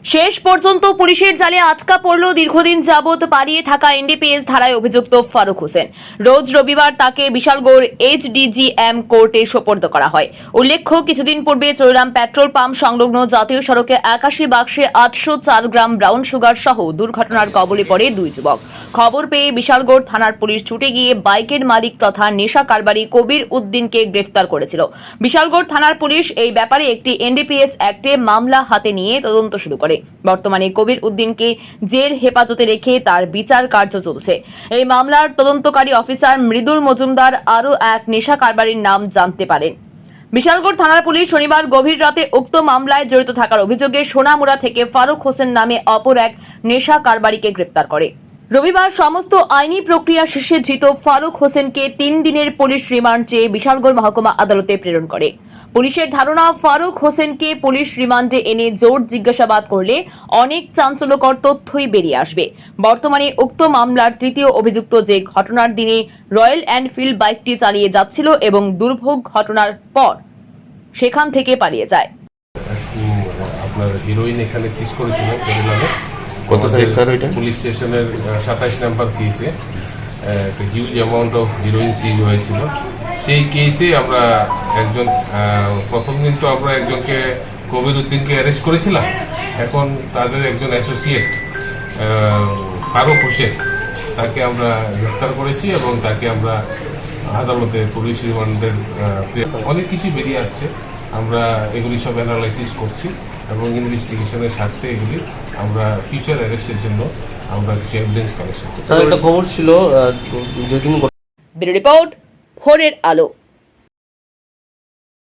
শেষ পর্যন্ত পুলিশের জালে আটকা পড়ল দীর্ঘদিন যাবৎ পালিয়ে থাকা এনডিপিএস ধারায় অভিযুক্ত ফারুক হোসেন। রোজ রবিবার তাকে বিশালগড় এইচডিজিএম কোর্টে সোপর্দ করা হয়। উল্লেখ্য, কিছুদিন পূর্বে চৌরাম পেট্রোল পাম্প সংলগ্ন জাতীয় সড়কে 81 বাক্সে 804 গ্রাম ব্রাউন সুগার সহ দুর্ঘটনার কবলে পড়ে দুই যুবক। খবর পেয়ে বিশালগড় থানার পুলিশ ছুটে গিয়ে বাইকের মালিক তথা নেশা কারবারি কবির উদ্দিনকে গ্রেফতার করেছিল। বিশালগড় থানার পুলিশ এই ব্যাপারে একটি এনডিপিএস অ্যাক্টে মামলা হাতে নিয়ে তদন্ত শুরু করে। বর্তমানে কবির উদ্দিনকে জেল হেফাজতে রেখে তার বিচার কার্য চলছে। এই মামলার তদন্তকারী অফিসার মৃদুল মজুমদার আরও এক নেশা কারবারির নাম জানতে পারেন। বিশালগড় থানার পুলিশ শনিবার গভীর রাতে উক্ত মামলায় জড়িত থাকার অভিযোগে সোনামুড়া থেকে ফারুক হোসেন নামে অপর এক নেশা কারবারিকে গ্রেফতার করে। রবিবার সমস্ত আইনি প্রক্রিয়া শেষে ধৃত ফারুক হোসেনকে 3 দিনের পুলিশ রিমান্ড চেয়ে বিশালগড় মহকুমা আদালতে প্রেরণ করে। পুলিশের ধারণা, ফারুক হোসেনকে পুলিশ রিমান্ডে এনে জোর জিজ্ঞাসাবাদ করলে অনেক চাঞ্চল্যকর তথ্যই বেরিয়ে আসবে। বর্তমানে উক্ত মামলার তৃতীয় অভিযুক্ত যে ঘটনার দিনে রয়্যাল এনফিল্ড বাইকটি চালিয়ে যাচ্ছিল এবং দুর্ভোগ ঘটনার পর সেখান থেকে পালিয়ে যায়। আপনার হিরোইন এখানে সিজ করেছিল কত তারিখ স্যার? ওইটা পুলিশ স্টেশনের 27 নাম্বার কেসে একটা হিউজ অ্যামাউন্ট অফ হিরোইন সিজ হয়েছিল। সেই কেসে আমরা একজন প্রথম দিন তো আমরা একজনকে কবির উদ্দিনকে অ্যারেস্ট করেছিলাম। এখন তাদের একজন অ্যাসোসিয়েট ফারুক হোসেন, তাকে আমরা গ্রেফতার করেছি এবং তাকে আমরা আদালতে পুলিশ রিমান্ডের অনেক কিছু বেরিয়ে আসছে। আমরা এগুলি সব অ্যানালাইসিস করছি এবং ইনভেস্টিগেশনের স্বার্থে এগুলি আমরা ফিউচার অ্যারেস্টের জন্য আমরা কিছু এভিডেন্স কালেকশন করছি। স্যার, একটা খবর ছিল যেদিন ব্যুরো রিপোর্ট, ভোরের আলো।